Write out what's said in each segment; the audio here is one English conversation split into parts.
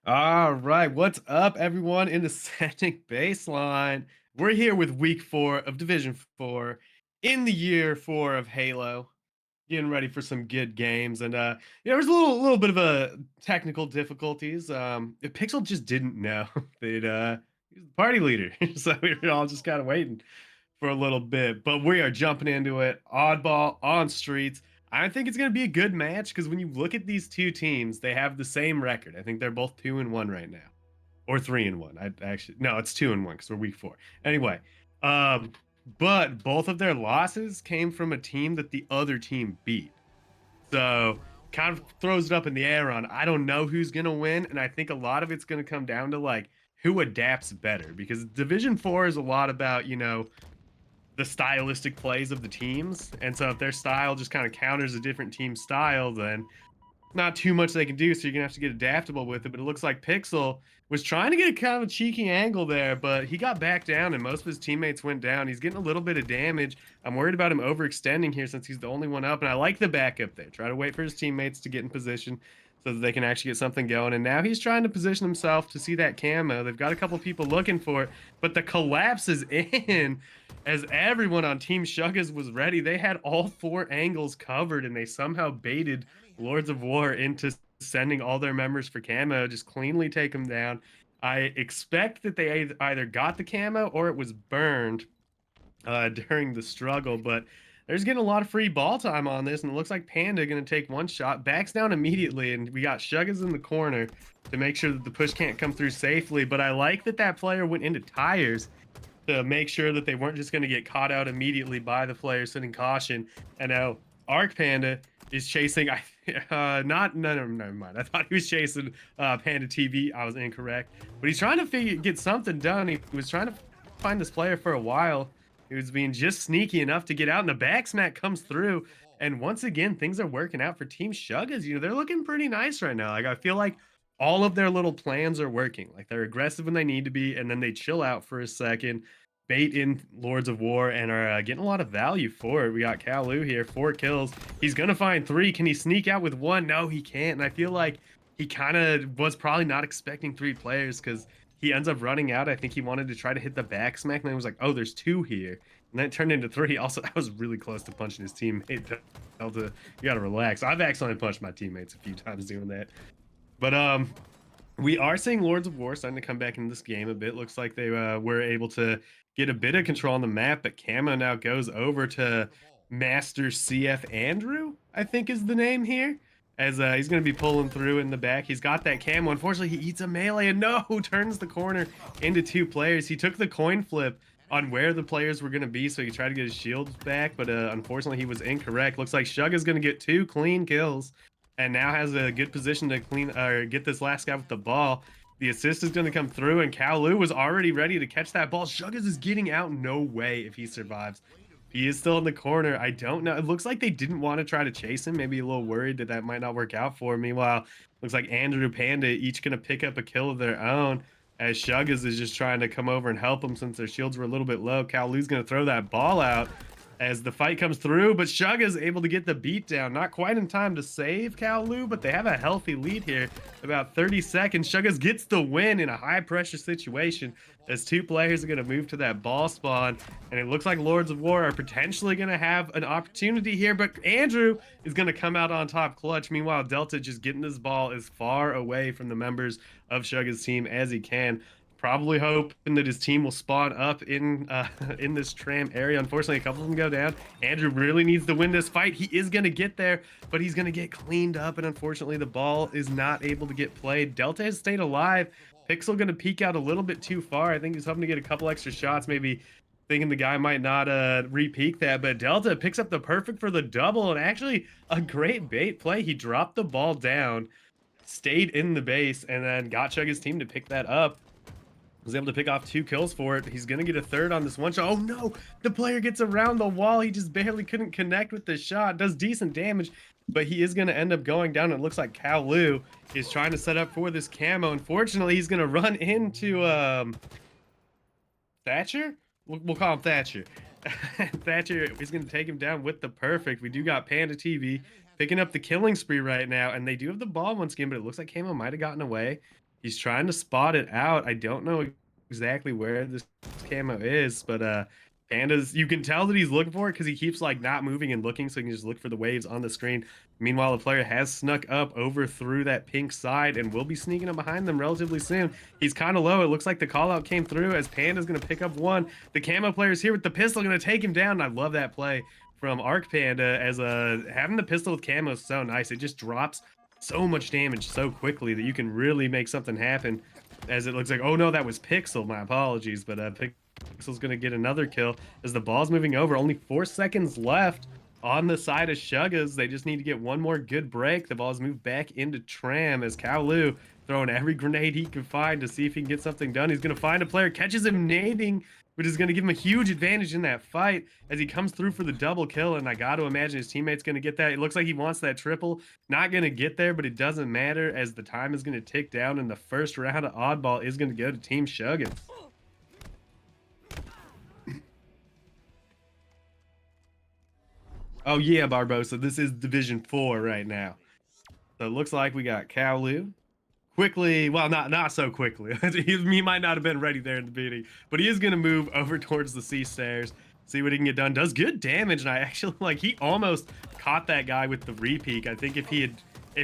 All right, what's up, everyone in the setting baseline? We're here with week 4 of Division 4 in the year 4 of Halo, getting ready for some good games. And there's a little bit of a technical difficulties. Pixel just didn't know that he was the party leader, so we were all just kind of waiting for a little bit. But we are jumping into it. Oddball on streets. I think it's going to be a good match because when you look at these two teams, they have the same record. I think they're both 2-1 right now, or 3-1. I actually no, it's 2-1 because we're week 4. Anyway, um, but both of their losses came from a team that the other team beat. So kind of throws it up in the air on I don't know who's gonna win, and I think a lot of it's gonna come down to like who adapts better because Division 4 is a lot about the stylistic plays of the teams. And so if their style just kind of counters a different team's style, then not too much they can do. So you're gonna have to get adaptable with it. But it looks like Pixel was trying to get a kind of a cheeky angle there, but he got back down and most of his teammates went down. He's getting a little bit of damage. I'm worried about him overextending here since he's the only one up. And I like the backup there. Try to wait for his teammates to get in position so that they can actually get something going. And now he's trying to position himself to see that camo. They've got a couple people looking for it, but the collapse is in as everyone on Team Shuggas was ready. They had all 4 angles covered and they somehow baited Lords of War into sending all their members for camo, just cleanly take them down. I expect that they either got the camo or it was burned during the struggle, but there's getting a lot of free ball time on this, and it looks like Panda going to take one shot, backs down immediately, and we got Shuggas in the corner to make sure that the push can't come through safely. But I like that that player went into tires to make sure that they weren't just going to get caught out immediately by the players sitting caution. And now Arc Panda is chasing. Not no, no, never mind. I thought he was chasing Panda TV. I was incorrect, but he's trying to get something done. He was trying to find this player for a while. He was being just sneaky enough to get out, and the back smack comes through. And once again, things are working out for Team Shuggas. They're looking pretty nice right now. Like I feel like all of their little plans are working. Like they're aggressive when they need to be, and then they chill out for a second, bait in Lords of War, and are getting a lot of value for it. We got Kalu here, 4 kills. He's gonna find 3. Can he sneak out with 1? No, he can't. And I feel like he kind of was probably not expecting 3 players because he ends up running out. I think he wanted to try to hit the back smack, and then he was like, "Oh, there's 2 here," and then it turned into 3. Also, that was really close to punching his teammate. Delta, you gotta relax. I've accidentally punched my teammates a few times doing that. But we are seeing Lords of War starting to come back into this game a bit. Looks like they were able to get a bit of control on the map, but Camo now goes over to Master CF Andrew, I think is the name here. As he's going to be pulling through in the back. He's got that camo. Unfortunately, he eats a melee and no, turns the corner into 2 players. He took the coin flip on where the players were going to be, so he tried to get his shields back, but unfortunately, he was incorrect. Looks like Shug is going to get 2 clean kills and now has a good position to clean or get this last guy with the ball. The assist is going to come through, and Kalu was already ready to catch that ball. Shuggas is getting out. No way if he survives. He is still in the corner. I don't know. It looks like they didn't want to try to chase him. Maybe a little worried that that might not work out for him. Meanwhile, looks like Andrew Panda each going to pick up a kill of their own as Shuggas is just trying to come over and help them since their shields were a little bit low. Kalu's going to throw that ball out as the fight comes through, but Shugga is able to get the beat down. Not quite in time to save Kalu, but they have a healthy lead here. About 30 seconds. Shuggas gets the win in a high-pressure situation as 2 players are going to move to that ball spawn, and it looks like Lords of War are potentially going to have an opportunity here, but Andrew is going to come out on top clutch. Meanwhile, Delta just getting this ball as far away from the members of Shugga's team as he can. Probably hoping that his team will spawn up in in this tram area. Unfortunately, a couple of them go down. Andrew really needs to win this fight. He is going to get there, but he's going to get cleaned up, and unfortunately, the ball is not able to get played. Delta has stayed alive. Pixel going to peek out a little bit too far. I think he's hoping to get a couple extra shots, maybe thinking the guy might not re-peek that, but Delta picks up the perfect for the double, and actually a great bait play. He dropped the ball down, stayed in the base, and then got Chugga's team to pick that up. Was able to pick off 2 kills for it. He's gonna get a 3rd on this one shot. Oh no, the player gets around the wall. He just barely couldn't connect with the shot. Does decent damage, but he is gonna end up going down. It looks like Kalu is trying to set up for this camo. Unfortunately, he's gonna run into Thatcher. We'll call him Thatcher. Thatcher is gonna take him down with the perfect. We do got Panda TV picking up the killing spree right now, and they do have the ball once again, but it looks like Camo might have gotten away. He's trying to spot it out. I don't know exactly where this camo is, but Panda's, you can tell that he's looking for it because he keeps like not moving and looking, so he can just look for the waves on the screen. Meanwhile, the player has snuck up over through that pink side and will be sneaking up behind them relatively soon. He's kind of low. It looks like the call out came through as Panda's going to pick up one. The camo player's here with the pistol, going to take him down. I love that play from Arc Panda as having the pistol with camo is so nice. It just drops so much damage so quickly that you can really make something happen. As it looks like, oh no, that was Pixel. My apologies, but Pixel's gonna get another kill as the ball's moving over. Only 4 seconds left on the side of Shuggas. They just need to get one more good break. The ball's moved back into Tram as Kowlu throwing every grenade he can find to see if he can get something done. He's gonna find a player, catches him nading, which is going to give him a huge advantage in that fight as he comes through for the double kill. And I got to imagine his teammate's going to get that. It looks like he wants that triple. Not going to get there, but it doesn't matter as the time is going to tick down. And the first round of Oddball is going to go to Team Shuggins. Oh, yeah, Barbosa. This is Division 4 right now. So it looks like we got Kowlu. Quickly, well, not so quickly. He might not have been ready there in the beginning, but he is going to move over towards the C stairs, see what he can get done. Does good damage, and I actually like he almost caught that guy with the repeak. I think if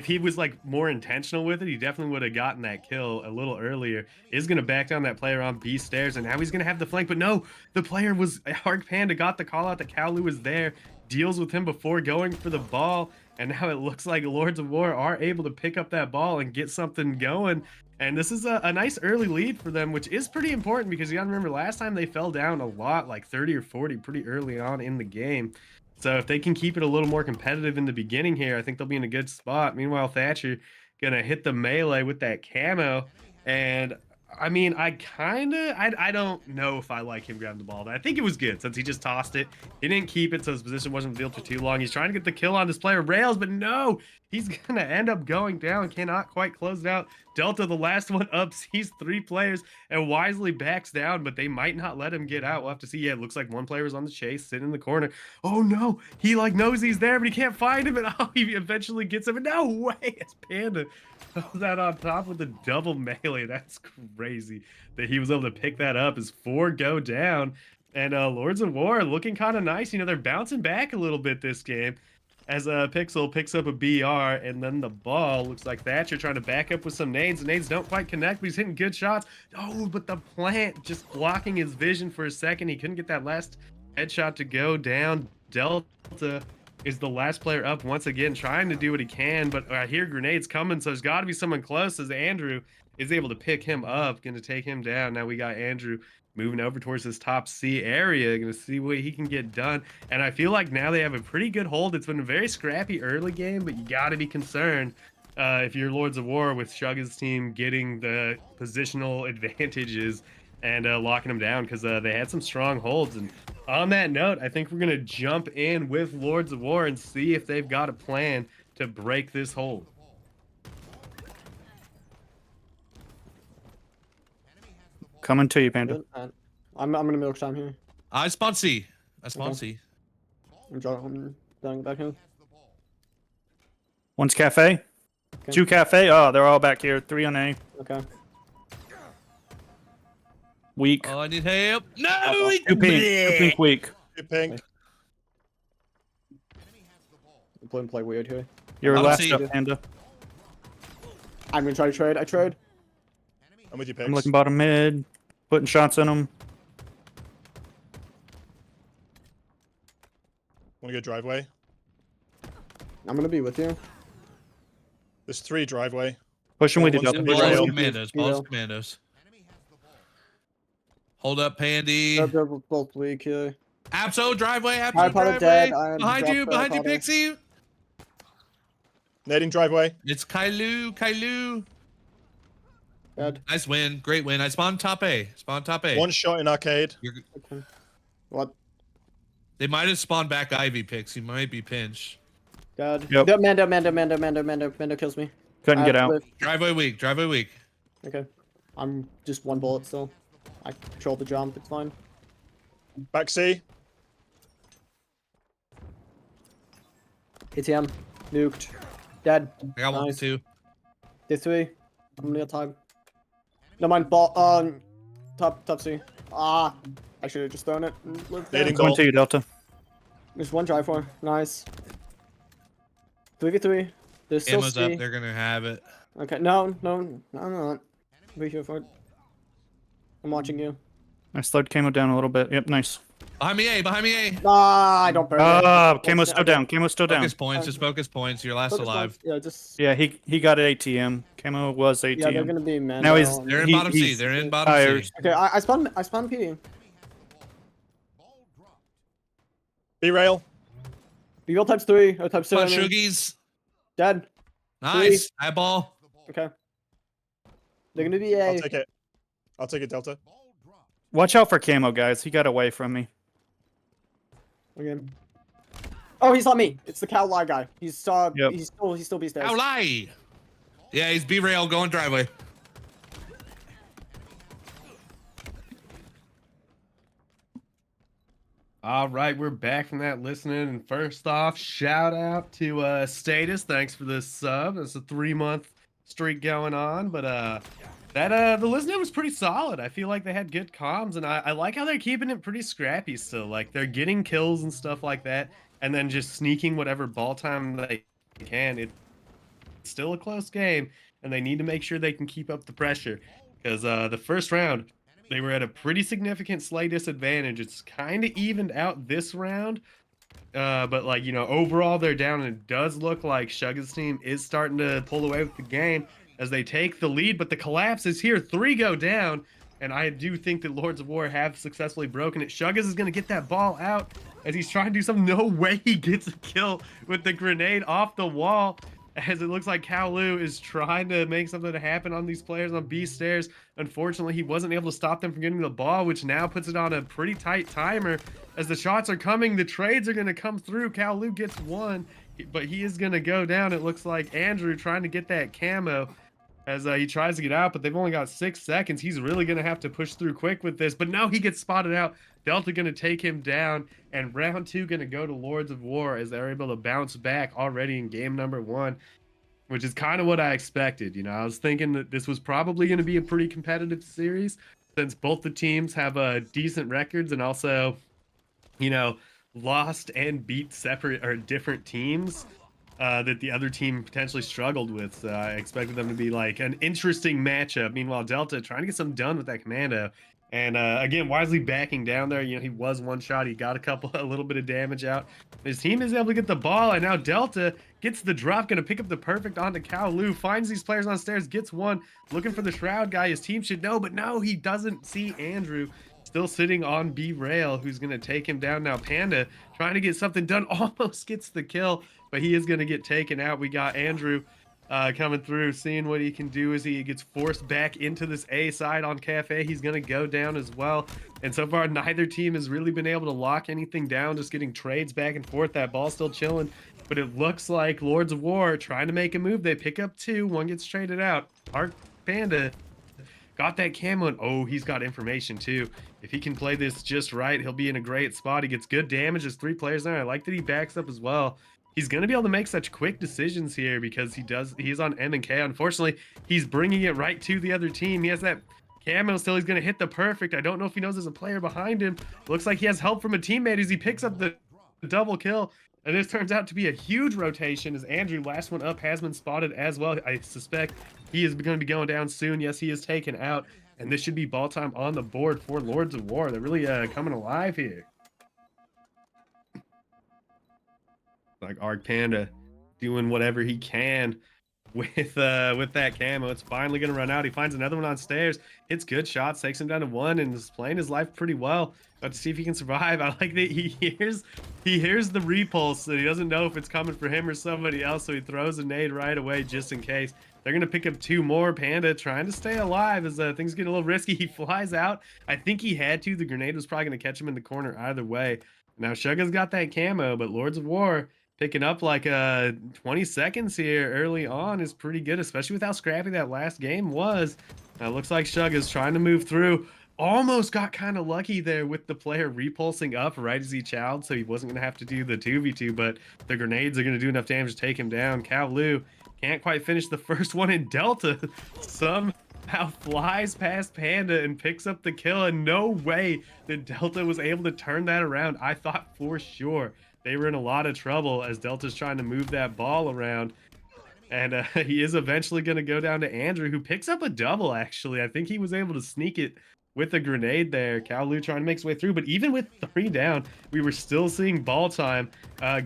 he was like more intentional with it, he definitely would have gotten that kill a little earlier. Is going to back down that player on B stairs, and now he's going to have the flank. But no, the player was Arc Panda got the call out that Kowlu was there, deals with him before going for the ball. And now it looks like Lords of War are able to pick up that ball and get something going. And this is a nice early lead for them, which is pretty important because you got to remember last time they fell down a lot, like 30 or 40 pretty early on in the game. So if they can keep it a little more competitive in the beginning here, I think they'll be in a good spot. Meanwhile, Thatcher going to hit the melee with that camo. And I mean, I don't know if I like him grabbing the ball, but I think it was good since he just tossed it. He didn't keep it, so his position wasn't revealed for too long. He's trying to get the kill on this player, Rails, but no, he's going to end up going down. Cannot quite close it out. Delta, the last one up, sees 3 players and wisely backs down, but they might not let him get out. We'll have to see. Yeah, it looks like one player was on the chase, sitting in the corner. Oh no, he like knows he's there, but he can't find him, and oh, he eventually gets him. And no way, it's Panda. That on top with the double melee. That's crazy that he was able to pick that up as 4 go down. And Lords of War looking kind of nice. You know, they're bouncing back a little bit this game as Pixel picks up a BR, and then the ball looks like Thatcher trying to back up with some nades. The nades don't quite connect, but he's hitting good shots. Oh, but the plant just blocking his vision for a second. He couldn't get that last headshot to go down. Delta is the last player up once again, trying to do what he can, but I hear grenades coming, so there's got to be someone close as Andrew is able to pick him up, going to take him down. Now we got Andrew moving over towards this top C area, going to see what he can get done. And I feel like now they have a pretty good hold. It's been a very scrappy early game, but you got to be concerned if you're Lords of War with Shugga's team getting the positional advantages and locking them down because they had some strong holds. And on that note, I think we're going to jump in with Lords of War and see if they've got a plan to break this hold. Coming to you, Panda. I'm gonna milk time here. I spawn C. I spawn Okay. C. I'm drawing back here. One's cafe. Okay. 2 cafe. Oh, they're all back here. 3 on A. Okay. Weak. Oh, I need help. No! Uh-oh. 2 pink. 2 pink weak. Pink. Play weird here. You're I'll last see. up, Panda. I'm gonna try to trade. I trade. I'm with you, Pix. I'm looking bottom mid. Putting shots in them. Want to go driveway? I'm gonna be with you. There's 3 driveway. Pushing with you, One's Delta. in Balls Rail. commandos. Balls commandos. Hold up, Pandy. They're both weak here. Abso driveway. Abso High Potter driveway. dead. I am Behind you. dropped Behind you, Potter. Pixie. Nading driveway. It's Kailu. Kailu. Dead. Nice win. Great win. I spawned top A. Spawned top A. 1 shot in arcade. Okay. What? They might have spawned back Ivy Pixie. Might be pinch. God. Yep. No, Mando kills me. Couldn't get out. Driveway weak. Driveway weak. Okay. I'm just 1 bullet still. I control the jump. It's fine. Back C. ATM. Nuked. Dead. I got one Nice. too. Day 3. I'm gonna get time. No mind, top C. Ah, I should have just thrown it. And lived there. Nading Going ball. to you, Delta. There's one drive for. Nice. 3v3. There's still Ammo's up. C. They're gonna have it. Okay, no, I'm not. Be here for it. I'm watching you. I slowed camo down a little bit. Yep, nice. Behind me, A. Behind me, A. Ah, I don't burn it. Camo's still down. Camo's still down. Focus points. Just focus points. You're last Focus alive. points. Yeah, just. Yeah, he got an ATM. Camo was ATM. Yeah, they're gonna be man. Now he's- They're in He- bottom C. he's They're in bottom tired. C. Okay, I spawn P. B rail. B roll types 3 or type Come on, 7. Shoogies. Dead. Nice. Eyeball. Okay. They're gonna be I'll A. take it. I'll take it, Delta. Watch out for camo, guys. He got away from me. Okay. Oh, he's on me. It's the cow lie guy. He's Yep. he's still B stairs. Ow, lie. Yeah, he's B rail going driveway. All right, we're back from that listening. And first off, shout out to Status. Thanks for this sub. It's a 3-month streak going on, but the listening was pretty solid. I feel like they had good comms, and I like how they're keeping it pretty scrappy still. Like they're getting kills and stuff like that, and then just sneaking whatever ball time they can. It's still a close game, and they need to make sure they can keep up the pressure because the first round they were at a pretty significant slay disadvantage. It's kind of evened out this round, but like, you know, overall they're down, and it does look like Shugga's team is starting to pull away with the game as they take the lead, but the collapse is here. 3 go down, and I do think that Lords of War have successfully broken it. Shuggas is going to get that ball out as he's trying to do something. No way he gets a kill with the grenade off the wall, as it looks like Kowloon is trying to make something to happen on these players on B stairs. Unfortunately, he wasn't able to stop them from getting the ball, which now puts it on a pretty tight timer. As the shots are coming, the trades are going to come through. Kowloon gets one, but he is going to go down. It looks like Andrew trying to get that camo as he tries to get out, but they've only got 6 seconds. He's really going to have to push through quick with this, but now he gets spotted out. Delta going to take him down, and round 2 going to go to Lords of War as they're able to bounce back already in game number 1, which is kind of what I expected. You know, I was thinking that this was probably going to be a pretty competitive series since both the teams have decent records and also, you know, lost and beat separate or different teams that the other team potentially struggled with. So I expected them to be like an interesting matchup. Meanwhile, Delta trying to get something done with that commando. And again, wisely backing down there. You know, he was one shot. He got a little bit of damage out. His team is able to get the ball, and now Delta gets the drop, going to pick up the perfect onto Kowloon, finds these players on stairs, gets one, looking for the Shroud guy. His team should know, but no, he doesn't see Andrew. Still sitting on B rail, who's going to take him down now. Panda trying to get something done, almost gets the kill, but he is going to get taken out. We got Andrew coming through, seeing what he can do as he gets forced back into this A side on Cafe. He's going to go down as well. And so far, neither team has really been able to lock anything down, just getting trades back and forth. That ball still chilling, but it looks like Lords of War trying to make a move. They pick up 2, one gets traded out. Arc Panda got that camo, and oh, he's got information too. If he can play this just right, he'll be in a great spot. He gets good damage. There's 3 players there. I like that he backs up as well. He's going to be able to make such quick decisions here because he's on M and K. Unfortunately, he's bringing it right to the other team. He has that camo still. He's going to hit the perfect. I don't know if he knows there's a player behind him. Looks like he has help from a teammate as he picks up the double kill. And this turns out to be a huge rotation as Andrew, last one up, has been spotted as well. I suspect he is going to be going down soon. Yes, he is taken out. And this should be ball time on the board for Lords of War. They're really coming alive here. Like Arc Panda doing whatever he can with that camo. It's finally going to run out. He finds another one on stairs, hits good shots, takes him down to 1, and is playing his life pretty well. About to see if he can survive. I like that he hears the repulse, and he doesn't know if it's coming for him or somebody else, so he throws a nade right away just in case. They're going to pick up 2 more. Panda trying to stay alive as things get a little risky. He flies out. I think he had to. The grenade was probably going to catch him in the corner either way. Now Shugga's got that camo, but Lords of War picking up like 20 seconds here early on is pretty good, especially with how scrappy that last game was. Now looks like Shugga's trying to move through. Almost got kind of lucky there with the player repulsing up right as he chowed, so he wasn't going to have to do the 2v2, but the grenades are going to do enough damage to take him down. Kowloon can't quite finish the first one in Delta. Somehow Now flies past Panda and picks up the kill, and no way that Delta was able to turn that around. I thought for sure they were in a lot of trouble as Delta's trying to move that ball around. And he is eventually going to go down to Andrew, who picks up a double, actually. I think he was able to sneak it with a grenade there. Kaolu trying to make his way through. But even with 3 down, we were still seeing ball time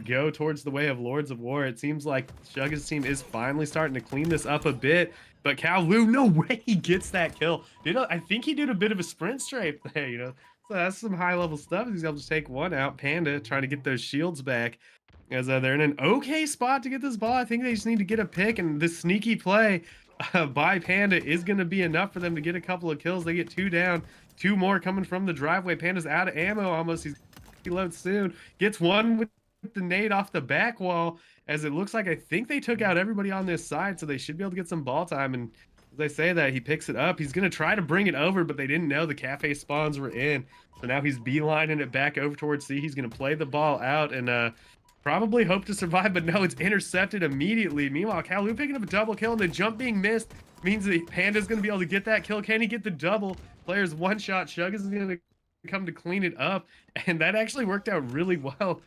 go towards the way of Lords of War. It seems like Shugga's team is finally starting to clean this up a bit. But Kaolu, no way he gets that kill. I think he did a bit of a sprint strafe there, you know. So that's some high-level stuff. He's able to take one out. Panda trying to get those shields back. As they're in an okay spot to get this ball. I think they just need to get a pick, and this sneaky play by Panda is going to be enough for them to get a couple of kills. They get 2 down, 2 more coming from the driveway. Panda's out of ammo almost. He's reloads soon. Gets one with the nade off the back wall, as it looks like I think they took out everybody on this side, so they should be able to get some ball time. And as I say that, he picks it up. He's going to try to bring it over, but they didn't know the cafe spawns were in. So now he's beelining it back over towards C. He's going to play the ball out and probably hope to survive, but no, it's intercepted immediately. Meanwhile, Kaolu picking up a double kill, and the jump being missed means that Panda's going to be able to get that kill. Can he get the double? Player's one shot. Shug is going to come to clean it up, and that actually worked out really well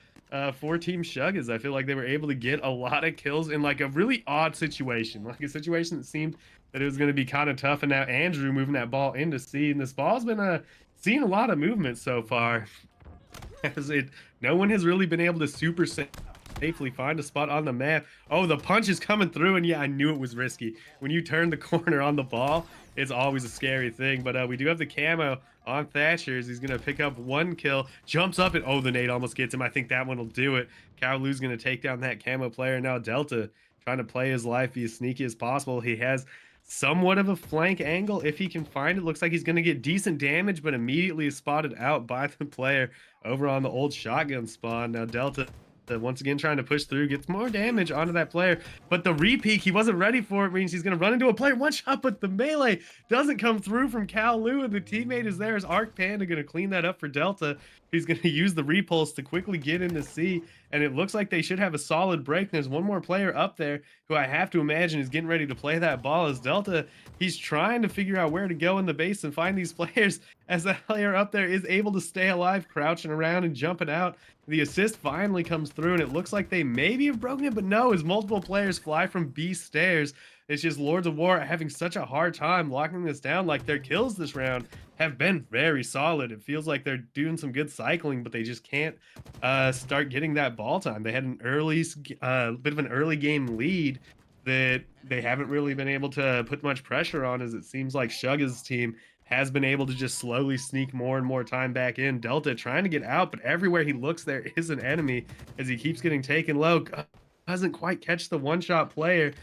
for Team Shuggas. I feel like they were able to get a lot of kills in like a really odd situation, like a situation that seemed that it was going to be kind of tough, and now Andrew moving that ball into C, and this ball's been seeing a lot of movement so far. No one has really been able to super safely find a spot on the map. Oh, the punch is coming through, and yeah, I knew it was risky. When you turn the corner on the ball, it's always a scary thing. But we do have the camo on Thatcher's. He's going to pick up 1 kill, jumps up, and oh, the nade almost gets him. I think that one will do it. Kaolu's going to take down that camo player. Now Delta trying to play his life, be as sneaky as possible. He has somewhat of a flank angle if he can find it. Looks like he's going to get decent damage, but immediately is spotted out by the player over on the old shotgun spawn. Now Delta once again trying to push through, gets more damage onto that player, but the re-peek, he wasn't ready for it, means he's going to run into a player, one shot, but the melee doesn't come through from Kaolu, and the teammate is there. Is Arc Panda going to clean that up for Delta? He's going to use the repulse to quickly get into C, and it looks like they should have a solid break. There's one more player up there who I have to imagine is getting ready to play that ball. As Delta, he's trying to figure out where to go in the base and find these players, as that player up there is able to stay alive, crouching around and jumping out. The assist finally comes through, and it looks like they maybe have broken it, but no, as multiple players fly from B stairs. It's just Lords of War having such a hard time locking this down. Like, their kills this round have been very solid. It feels like they're doing some good cycling, but they just can't start getting that ball time. They had an bit of an early game lead that they haven't really been able to put much pressure on, as it seems like Shugga's team has been able to just slowly sneak more and more time back in. Delta trying to get out, but everywhere he looks, there is an enemy as he keeps getting taken low. Doesn't quite catch the one-shot player,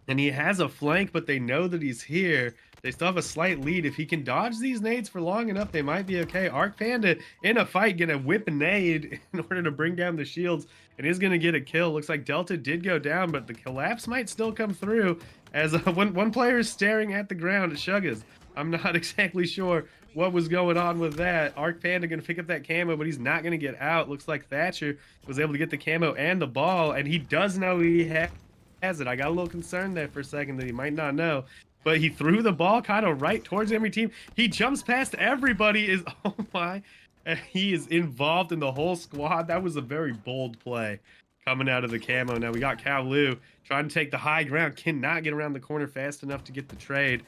and he has a flank, but they know that he's here. They still have a slight lead. If he can dodge these nades for long enough, they might be okay. Arc Panda in a fight gonna whip a nade in order to bring down the shields, and is gonna get a kill. Looks like Delta did go down, but the collapse might still come through, as one player is staring at the ground at Shuggas. I'm not exactly sure what was going on with that. Arc Panda gonna pick up that camo, but he's not gonna get out. Looks like Thatcher was able to get the camo and the ball, and he does know he has it. I got a little concerned there for a second that he might not know, but he threw the ball kind of right towards every team. He jumps past everybody. Oh my, and he is involved in the whole squad. That was a very bold play coming out of the camo. Now we got Kaolu trying to take the high ground, cannot get around the corner fast enough to get the trade,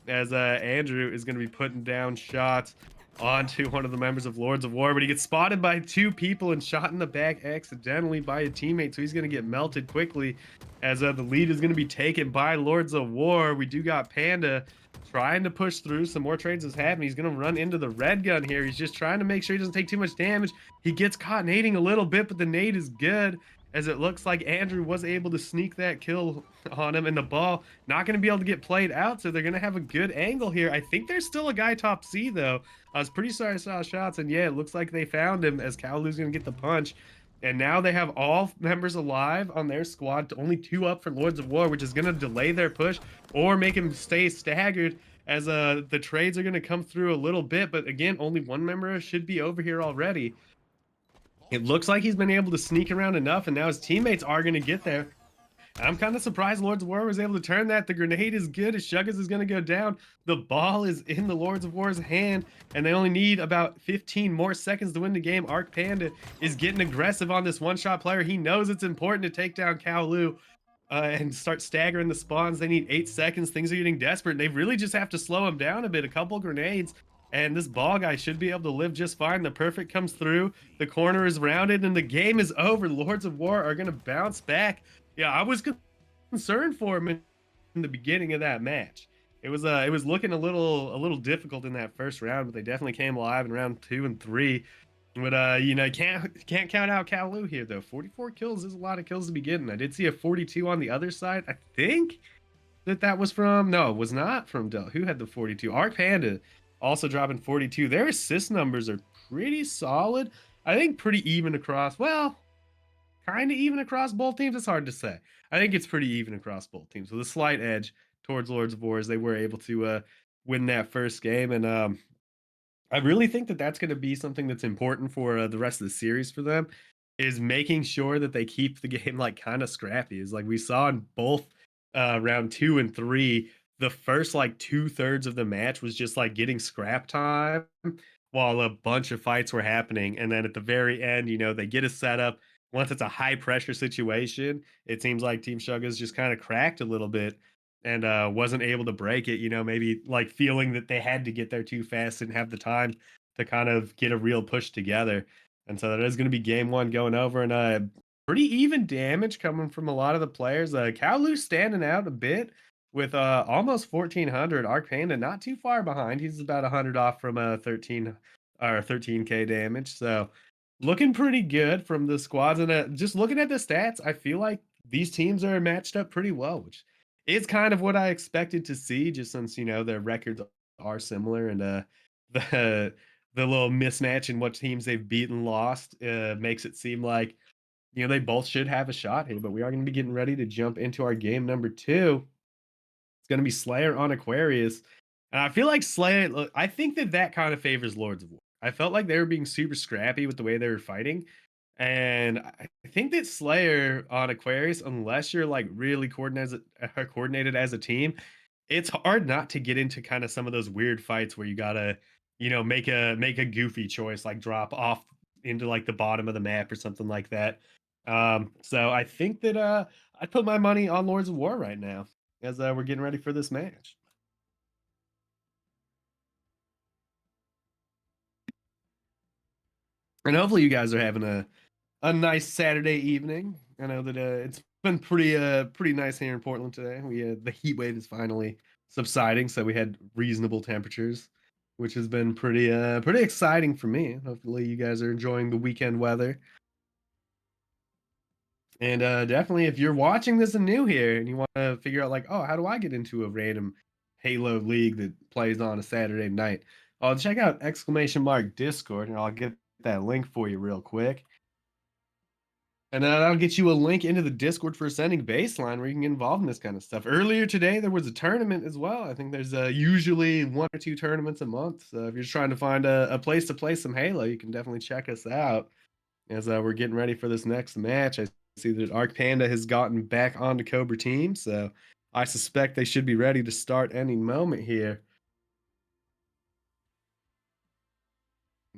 as Andrew is going to be putting down shots onto one of the members of Lords of War, but he gets spotted by 2 people and shot in the back accidentally by a teammate, so he's going to get melted quickly, as the lead is going to be taken by Lords of War. We do got Panda trying to push through. Some more trades is happening. He's going to run into the red gun here. He's just trying to make sure he doesn't take too much damage. He gets caught nading a little bit, but the nade is good, as it looks like Andrew was able to sneak that kill on him, and the ball not going to be able to get played out, so they're going to have a good angle here. I think there's still a guy top C, though. I was pretty sorry I saw shots, and yeah, it looks like they found him, as Kaolu's going to get the punch. And now they have all members alive on their squad, only 2 up for Lords of War, which is going to delay their push or make him stay staggered, as the trades are going to come through a little bit. But again, only 1 member should be over here already. It looks like he's been able to sneak around enough, and now his teammates are going to get there. I'm kind of surprised Lords of War was able to turn that. The grenade is good. As Shuggas is going to go down. The ball is in the Lords of War's hand, and they only need about 15 more seconds to win the game. Arc Panda is getting aggressive on this one-shot player. He knows it's important to take down Kowloon and start staggering the spawns. They need 8 seconds. Things are getting desperate. They really just have to slow him down a bit. A couple grenades, and this ball guy should be able to live just fine. The perfect comes through. The corner is rounded, and the game is over. Lords of War are going to bounce back. Yeah, I was concerned for him in the beginning of that match. It was looking a little difficult in that first round, but they definitely came alive in round 2 and 3. But you know, can't count out Kowloon here though. 44 kills is a lot of kills to be getting. I did see a 42 on the other side. I think that was from, no, it was not from Del. Who had the 42? Arc Panda also dropping 42. Their assist numbers are pretty solid. I think pretty even across. Well, kind of even across both teams. It's hard to say. I think it's pretty even across both teams with a slight edge towards Lords of War as they were able to win that first game. And I really think that that's going to be something that's important for the rest of the series for them, is making sure that they keep the game like kind of scrappy. Is like we saw in both round 2 and 3, the first like 2/3 of the match was just like getting scrap time while a bunch of fights were happening. And then at the very end, you know, they get a setup. Once it's a high pressure situation, it seems like Team Shuggas just kind of cracked a little bit and wasn't able to break it. You know, maybe like feeling that they had to get there too fast and have the time to kind of get a real push together. And so that is going to be game 1 going over, and pretty even damage coming from a lot of the players. Kowloon standing out a bit with almost 1400. Arc Panda not too far behind. He's about 100 off from 13 or 13k damage. So looking pretty good from the squads. And just looking at the stats, I feel like these teams are matched up pretty well, which is kind of what I expected to see, just since, you know, their records are similar, and the the little mismatch in what teams they've beaten lost makes it seem like, you know, they both should have a shot here. But we are going to be getting ready to jump into our game number 2. It's going to be Slayer on Aquarius. And I feel like Slayer, look, I think that kind of favors Lords of War. I felt like they were being super scrappy with the way they were fighting. And I think that Slayer on Aquarius, unless you're like really coordinated as a team, it's hard not to get into kind of some of those weird fights where you gotta, you know, make a goofy choice, like drop off into like the bottom of the map or something like that. So I think that I put my money on Lords of War right now as we're getting ready for this match. And hopefully you guys are having a nice Saturday evening. I know that it's been pretty nice here in Portland today. We the heat wave is finally subsiding, so we had reasonable temperatures, which has been pretty exciting for me. Hopefully you guys are enjoying the weekend weather. And definitely, if you're watching this and new here and you want to figure out like, oh, how do I get into a random Halo league that plays on a Saturday night? Oh, check out !Discord, and I'll get that link for you real quick. And then that'll get you a link into the Discord for Ascending Baseline where you can get involved in this kind of stuff. Earlier today, there was a tournament as well. I think there's usually 1 or 2 tournaments a month. So if you're just trying to find a place to play some Halo, you can definitely check us out as we're getting ready for this next match. I see that Arc Panda has gotten back onto Cobra team, so I suspect they should be ready to start any moment here.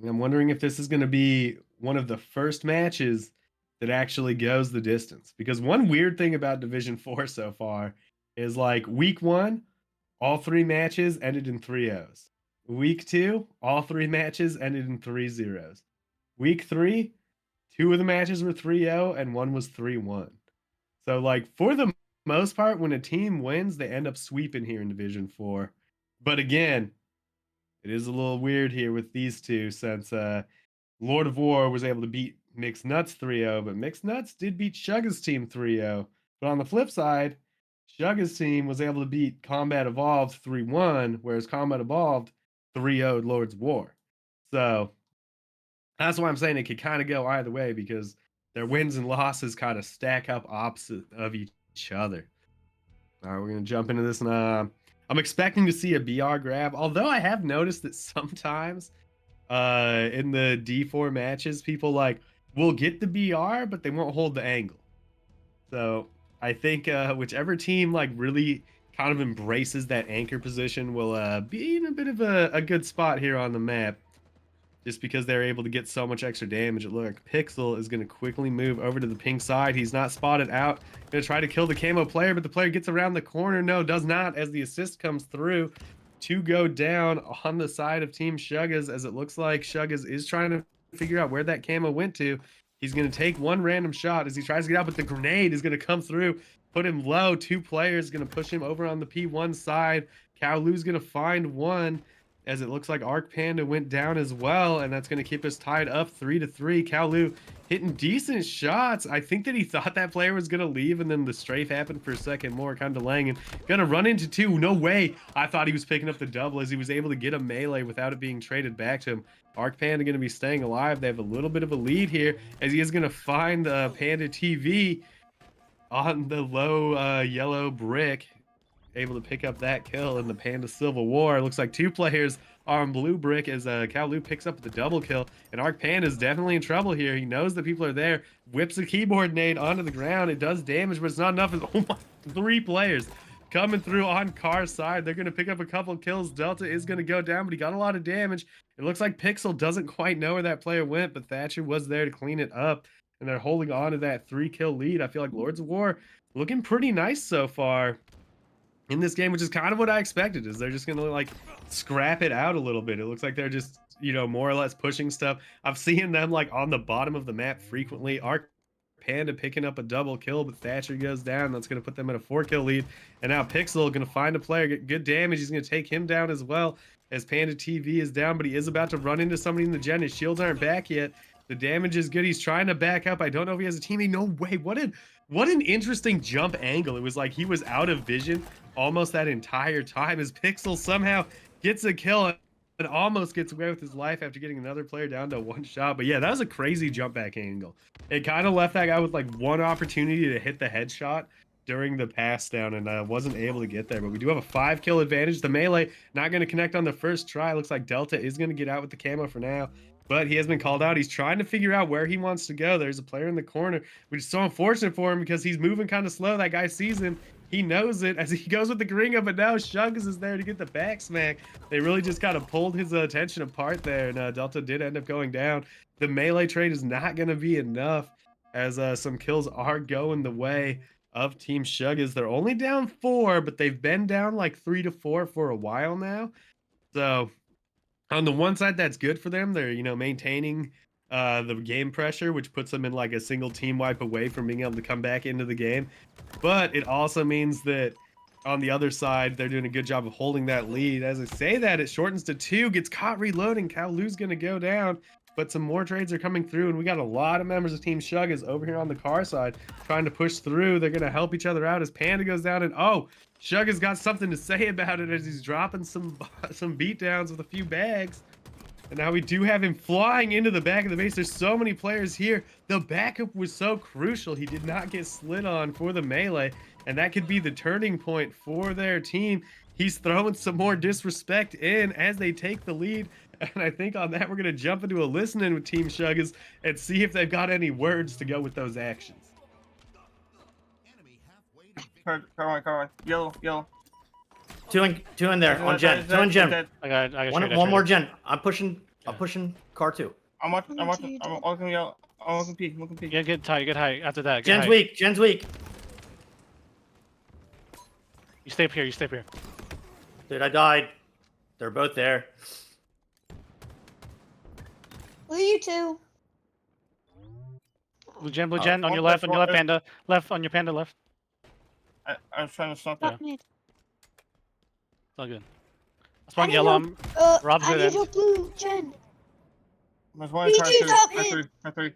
I'm wondering if this is going to be one of the first matches that actually goes the distance. Because one weird thing about Division 4 so far is like week 1, all 3 matches ended in 3-0s. Week 2, all 3 matches ended in 3-0s. Week 3, 2 of the matches were 3-0 and 1 was 3-1. So like for the most part, when a team wins, they end up sweeping here in Division 4. But again, it is a little weird here with these two, since Lord of War was able to beat Mixed Nuts 3-0, but Mixed Nuts did beat Shugga's team 3-0. But on the flip side, Shugga's team was able to beat Combat Evolved 3-1, whereas Combat Evolved 3-0'd Lords of War. So that's why I'm saying it could kind of go either way, because their wins and losses kind of stack up opposite of each other. All right, we're going to jump into this, and I'm expecting to see a BR grab, although I have noticed that sometimes in the D4 matches, people like will get the BR, but they won't hold the angle. So I think whichever team like really kind of embraces that anchor position will be in a bit of a good spot here on the map. Just because they're able to get so much extra damage. It looks like Pixel is going to quickly move over to the pink side. He's not spotted out. Going to try to kill the camo player, but the player gets around the corner. No, does not, as the assist comes through to go down on the side of Team Shuggas, as it looks like Shuggas is trying to figure out where that camo went to. He's going to take one random shot as he tries to get out, but the grenade is going to come through, put him low. Two players going to push him over on the P1 side. Kowlu's going to find one, as it looks like Arc Panda went down as well, and that's going to keep us tied up 3-3. Kowlu hitting decent shots. I think that he thought that player was going to leave, and then the strafe happened for a second more, kind of delaying, and going to run into two. No way. I thought he was picking up the double, as he was able to get a melee without it being traded back to him. Arc Panda going to be staying alive. They have a little bit of a lead here, as he is going to find Panda TV on the low yellow brick, able to pick up that kill in the Panda Civil War. Looks like two players are on blue brick, as Kowlu picks up the double kill, and Arc Panda is definitely in trouble here. He knows that people are there, whips a keyboard nade onto the ground. It does damage, but it's not enough. Oh my, 3 players coming through on Car's side. They're going to pick up a couple kills. Delta is going to go down, but he got a lot of damage. It looks like Pixel doesn't quite know where that player went, but Thatcher was there to clean it up, and they're holding on to that 3-kill lead. I feel like Lords of War looking pretty nice so far in this game, which is kind of what I expected, is they're just gonna like scrap it out a little bit. It looks like they're just, you know, more or less pushing stuff. I've seen them like on the bottom of the map frequently. Arc Panda picking up a double kill, but Thatcher goes down. That's gonna put them at a 4-kill lead. And now Pixel gonna find a player, get good damage. He's gonna take him down as well, as Panda TV is down, but he is about to run into somebody in the gen. His shields aren't back yet. The damage is good. He's trying to back up. I don't know if he has a teammate. No way. What an interesting jump angle. It was like he was out of vision almost that entire time, as Pixel somehow gets a kill and almost gets away with his life after getting another player down to 1 shot. But yeah, that was a crazy jump back angle. It kind of left that guy with like one opportunity to hit the headshot during the pass down, and wasn't able to get there. But we do have a 5-kill advantage. The melee not going to connect on the first try. Looks like Delta is going to get out with the camo for now, but he has been called out. He's trying to figure out where he wants to go. There's a player in the corner, which is so unfortunate for him because he's moving kind of slow. That guy sees him. He knows it as he goes with the Gringo, but now Shuggas is there to get the back smack. They really just kind of pulled his attention apart there, and Delta did end up going down. The melee trade is not going to be enough, as some kills are going the way of Team Shuggas. They're only down 4, but they've been down like 3-4 for a while now. So on the one side, that's good for them. They're, you know, maintaining the game pressure, which puts them in like a single team wipe away from being able to come back into the game. But it also means that on the other side, they're doing a good job of holding that lead. As I say that, it shortens to 2, gets caught reloading. Kowlu's going to go down, but some more trades are coming through, and we got a lot of members of Team Shuggas over here on the car side trying to push through. They're going to help each other out as Panda goes down, and oh, Shuggas got something to say about it as he's dropping some beatdowns with a few bags. And now we do have him flying into the back of the base. There's so many players here. The backup was so crucial. He did not get slid on for the melee, and that could be the turning point for their team. He's throwing some more disrespect in as they take the lead. And I think on that, we're going to jump into a listening with Team Shuggas and see if they've got any words to go with those actions. Come on. Yellow. Two in there on gen. Two in gen. I got One more gen. I'm pushing car 2. I'm looking yellow. I'm looking P. Get high. After that, Gen's weak. You stay up here. Dude, I died. They're both there. Will you two? Blue gen on your left, Panda. On your Panda left. I was trying to stop Yeah. that. It's all good. I spawned yellow. Rob's I good need end. your blue gen. There's one Me trying too, stop to it. three.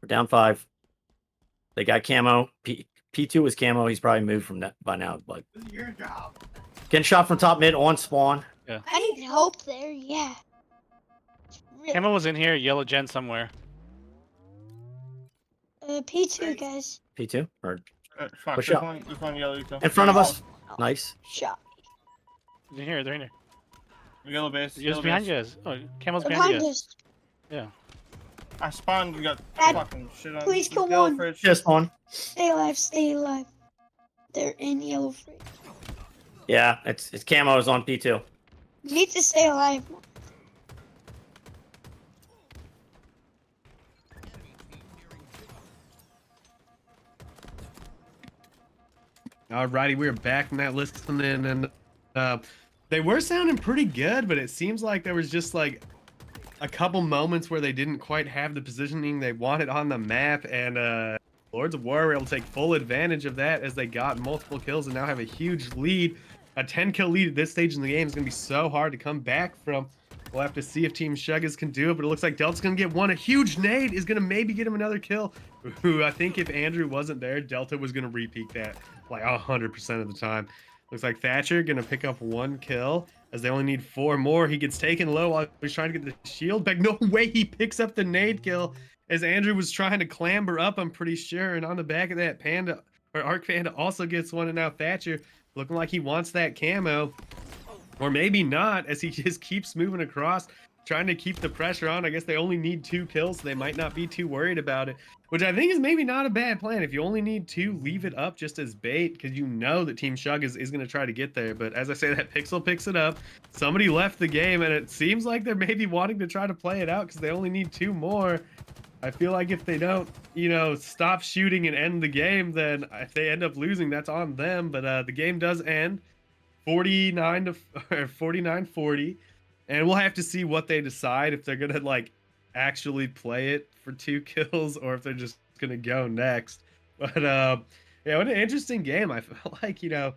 We're down 5. They got camo. P2 was camo. He's probably moved from that by now. But Your job. getting shot from top mid on spawn. I need help there. Yeah. Camo was in here. Yellow gen somewhere. P2 guys. P2 or Push Push up. There's one yellow. in front of us. Nice. Shot. They're in here. Yellow base. Just behind you guys. Oh, Camo's behind Behind you. us. Yeah. I spawned. We got Dad, fucking shit on. please kill Yellow one. fridge. Just one. Stay alive. They're in yellow free. Yeah, it's camo is on P2. You need to stay alive. Alrighty, we're back from that listening, and they were sounding pretty good, but it seems like there was just like a couple moments where they didn't quite have the positioning they wanted on the map, and Lords of War were able to take full advantage of that as they got multiple kills and now have a huge lead. A 10-kill lead at this stage in the game is going to be so hard to come back from. We'll have to see if Team Shuggas can do it, but it looks like Delta's going to get one. A huge nade is going to maybe get him another kill. Ooh, I think if Andrew wasn't there, Delta was going to repeat that like 100% of the time. Looks like Thatcher going to pick up one kill as they only need 4 more. He gets taken low while he's trying to get the shield back. No way he picks up the nade kill as Andrew was trying to clamber up, I'm pretty sure. And on the back of that, Panda, or Arc Panda also gets one, and now Thatcher looking like he wants that camo. Or maybe not, as he just keeps moving across, trying to keep the pressure on. I guess they only need 2 kills, so they might not be too worried about it, which I think is maybe not a bad plan. If you only need 2, leave it up just as bait, because you know that Team Shug is going to try to get there. But as I say, that Pixel picks it up. Somebody left the game, and it seems like they're maybe wanting to try to play it out because they only need 2 more. I feel like if they don't, you know, stop shooting and end the game, then if they end up losing, that's on them. But the game does end 49-40, and we'll have to see what they decide, if they're gonna like actually play it for 2 kills or if they're just gonna go next. But yeah, what an interesting game. I felt like, you know,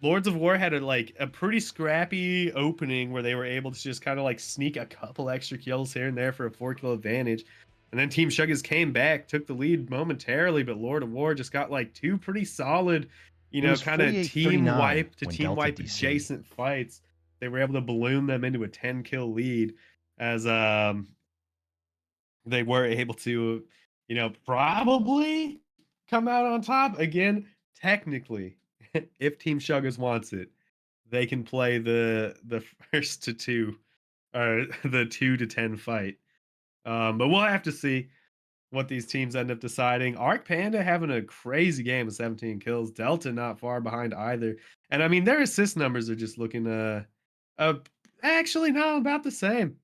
Lords of War had a pretty scrappy opening where they were able to just kind of like sneak a couple extra kills here and there for a 4-kill advantage. And then Team Shuggas came back, took the lead momentarily, but Lord of War just got like 2 pretty solid, you know, kind of team wipe to team wipe adjacent fights. They were able to balloon them into a 10-kill lead as they were able to, you know, probably come out on top. Again, technically, if Team Shuggas wants it, they can play the first to 2 or the 2 to 10 fight. But we'll have to see what these teams end up deciding. Arc Panda having a crazy game with 17 kills. Delta not far behind either. And I mean, their assist numbers are just looking actually no, about the same.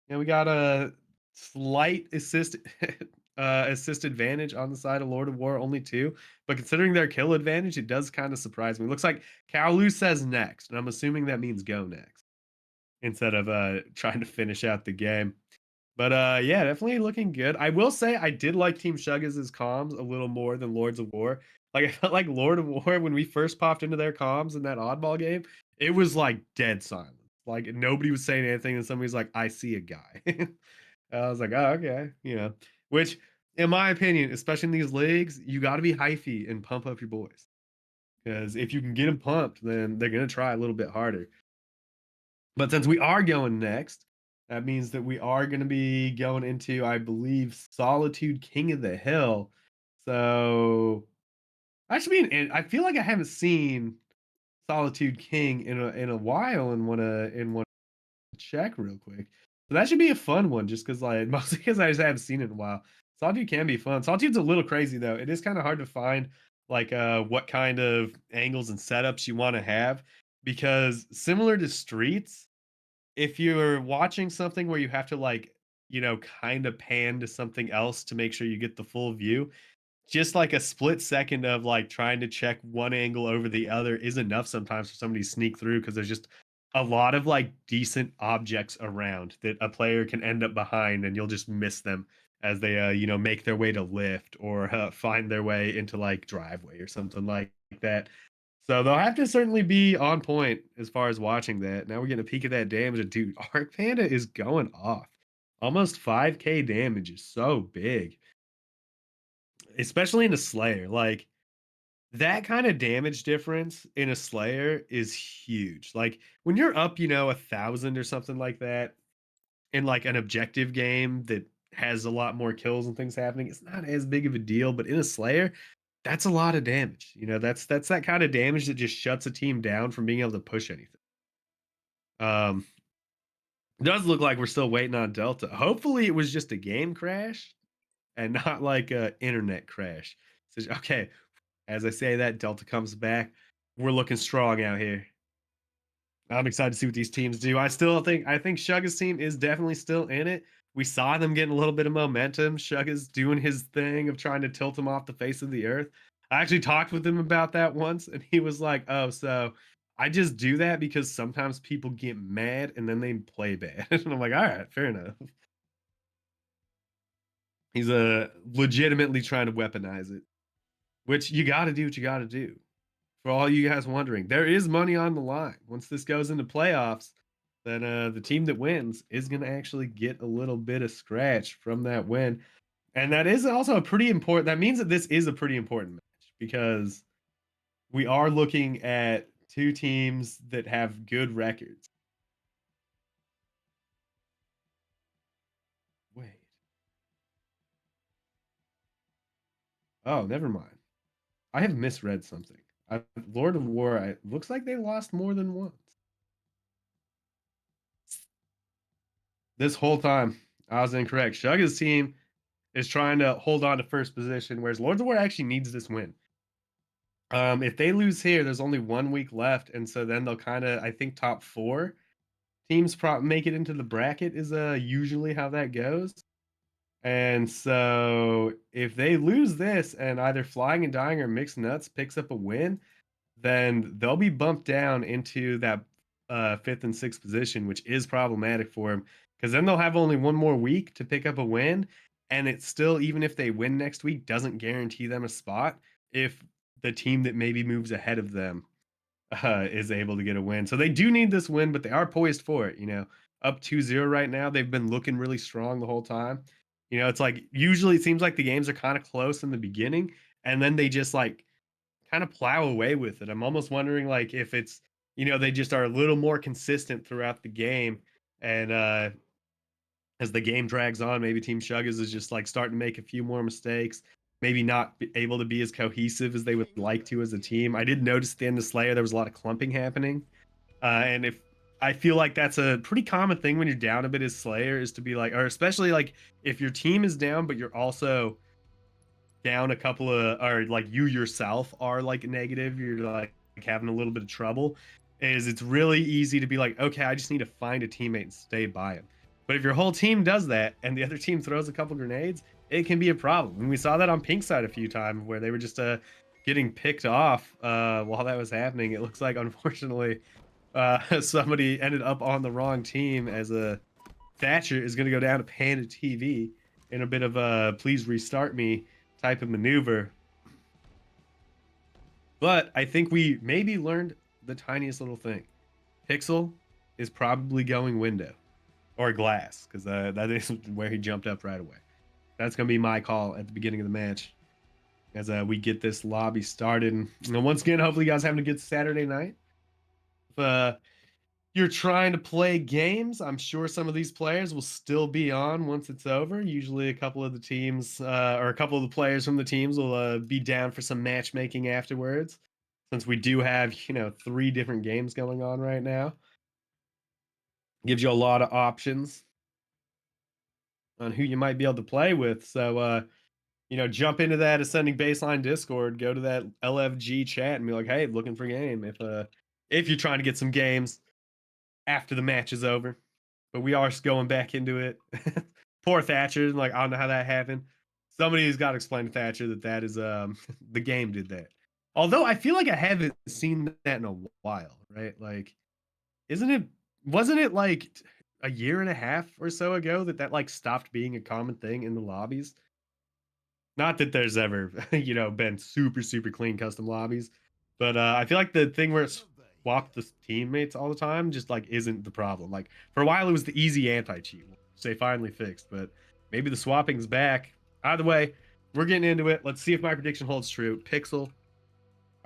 And we got a slight assist assist advantage on the side of Lord of War, only 2. But considering their kill advantage, it does kind of surprise me. It looks like Kaolu says next, and I'm assuming that means go next instead of trying to finish out the game. But yeah, definitely looking good. I will say I did like Team Shuggas' comms a little more than Lords of War. Like I felt like Lord of War, when we first popped into their comms in that oddball game, it was like dead silent. Like nobody was saying anything, and somebody's like, "I see a guy." I was like, "Oh, okay," you know. Which, in my opinion, especially in these leagues, you got to be hyphy and pump up your boys, because if you can get them pumped, then they're gonna try a little bit harder. But since we are going next, that means that we are going to be going into, I believe, Solitude King of the Hill. So that should be I feel like I haven't seen Solitude King in a while and want to check real quick. So that should be a fun one, just because like mostly because I just haven't seen it in a while. Solitude can be fun. Solitude's a little crazy though. It is kind of hard to find like what kind of angles and setups you want to have, because similar to Streets, if you're watching something where you have to like, you know, kind of pan to something else to make sure you get the full view, just like a split second of like trying to check one angle over the other is enough sometimes for somebody to sneak through, because there's just a lot of like decent objects around that a player can end up behind, and you'll just miss them as they you know, make their way to lift or find their way into like driveway or something like that. So they'll have to certainly be on point as far as watching that. Now we're getting a peek of that damage. And dude, Arc Panda is going off. Almost 5k damage is so big. Especially in a Slayer. Like, that kind of damage difference in a Slayer is huge. Like, when you're up, you know, 1,000 or something like that in like an objective game that has a lot more kills and things happening, it's not as big of a deal. But in a Slayer, that's a lot of damage. You know, that's that kind of damage that just shuts a team down from being able to push anything. Um, does look like we're still waiting on Delta. Hopefully, it was just a game crash and not like a internet crash. So, okay, As I say that, Delta comes back. We're looking strong out here. I'm excited to see what these teams do. I think Shugga's team is definitely still in it. We saw them getting a little bit of momentum. Shugga's doing his thing of trying to tilt him off the face of the earth. I actually talked with him about that once, and he was like, "Oh, so I just do that because sometimes people get mad and then they play bad." And I'm like, "All right, fair enough." He's legitimately trying to weaponize it, which you got to do what you got to do. For all you guys wondering, there is money on the line. Once this goes into playoffs, then the team that wins is going to actually get a little bit of scratch from that win. And that is also a pretty important, that means that this is a pretty important match because we are looking at two teams that have good records. Wait. Oh, never mind. I have misread something. Lord of War, it looks like they lost more than once. This whole time, I was incorrect. Shugga's team is trying to hold on to first position, whereas Lords of War actually needs this win. If they lose here, there's only 1 week left, and so then they'll kind of, I think, top four teams make it into the bracket is usually how that goes. And so if they lose this and either Flying and Dying or Mixed Nuts picks up a win, then they'll be bumped down into that fifth and sixth position, which is problematic for them because then they'll have only one more week to pick up a win. And it's still, even if they win next week, doesn't guarantee them a spot if the team that maybe moves ahead of them is able to get a win. So they do need this win, but they are poised for it. Up 2-0 right now. They've been looking really strong the whole time. It's like usually it seems like the games are kind of close in the beginning, and then they just like kind of plow away with it. I'm almost wondering like if it's they just are a little more consistent throughout the game, and as the game drags on, maybe Team Shuggas is just like starting to make a few more mistakes, maybe not able to be as cohesive as they would like to as a team. I did notice at the end of Slayer there was a lot of clumping happening, and if I feel like that's a pretty common thing when you're down a bit as Slayer is to be like, or especially like if your team is down but you're also down a couple of, or like you yourself are like negative, you're like having a little bit of trouble, is it's really easy to be like, okay, I just need to find a teammate and stay by him. But if your whole team does that and the other team throws a couple grenades, it can be a problem. And we saw that on Pink side a few times where they were just getting picked off while that was happening. It looks like, unfortunately, somebody ended up on the wrong team as a Thatcher is going to go down to Panda TV in a bit of a please restart me type of maneuver. But I think we maybe learned the tiniest little thing. Pixel is probably going window or glass because that is where he jumped up right away. That's going to be my call at the beginning of the match as we get this lobby started. And once again, hopefully you guys having a good Saturday night. If you're trying to play games, I'm sure some of these players will still be on once it's over. Usually a couple of the teams or a couple of the players from the teams will be down for some matchmaking afterwards, since we do have 3 different games going on right now. Gives you a lot of options on who you might be able to play with. So jump into that Ascending Baseline Discord, go to that LFG chat and be like, hey, looking for game if you're trying to get some games after the match is over. But we are going back into it. Poor Thatcher, like I don't know how that happened. Somebody's got to explain to Thatcher that is the game did that. Although I feel like I haven't seen that in a while, right? Like, wasn't it like a year and a half or so ago that like stopped being a common thing in the lobbies? Not that there's ever been super super clean custom lobbies, but I feel like the thing where it's swap the teammates all the time just like isn't the problem. Like for a while it was the easy anti-cheat, which they finally fixed, but maybe the swapping's back. Either way, we're getting into it. Let's see if my prediction holds true. Pixel,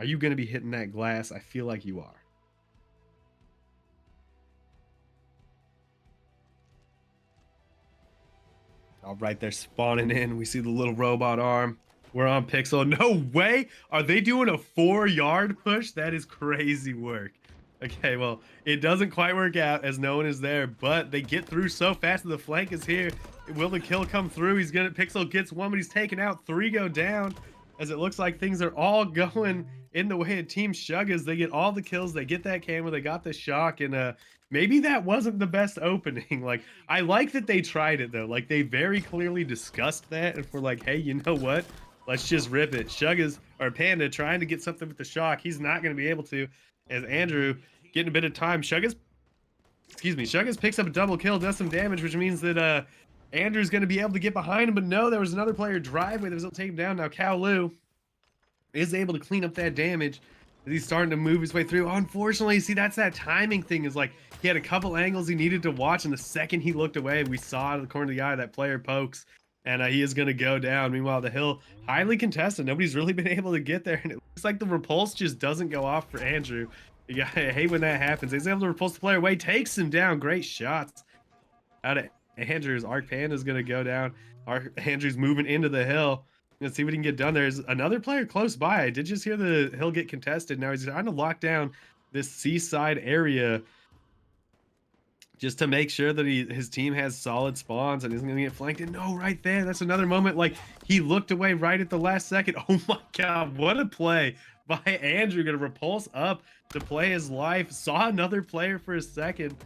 are you going to be hitting that glass? I feel like you are. All right, they're spawning in. We see the little robot arm. We're on Pixel. No way! Are they doing a 4-yard push? That is crazy work. Okay, well, it doesn't quite work out as no one is there, but they get through so fast that the flank is here. Will the kill come through? Pixel gets one, but he's taken out. 3 go down. as it looks like things are all going in the way of Team Shuggas. They get all the kills, they get that camera, they got the shock, and maybe that wasn't the best opening. Like, I like that they tried it though. Like, they very clearly discussed that, and we're like, hey, you know what? Let's just rip it. Shuggas or Panda trying to get something with the shock. He's not going to be able to, as Andrew getting a bit of time. Shuggas picks up a double kill, does some damage, which means that Andrew's going to be able to get behind him. But no, there was another player driveway that was able to take him down. Now Kaolu is able to clean up that damage as he's starting to move his way through. Unfortunately, see, that's that timing thing, is like he had a couple angles he needed to watch, and the second he looked away, we saw out of the corner of the eye that player pokes, and he is going to go down. Meanwhile, the hill highly contested. Nobody's really been able to get there, and it looks like the repulse just doesn't go off for Andrew. You gotta hate when that happens. He's able to repulse the player away, takes him down. Great shots out of Andrew's. Arc Panda's going to go down. Andrew's moving into the hill. Let's see what he can get done. There's another player close by. I did just hear the hill get contested. Now he's trying to lock down this seaside area just to make sure that his team has solid spawns and isn't going to get flanked. And no, right there, that's another moment. Like, he looked away right at the last second. Oh my God, what a play by Andrew. Going to repulse up to play his life. Saw another player for a second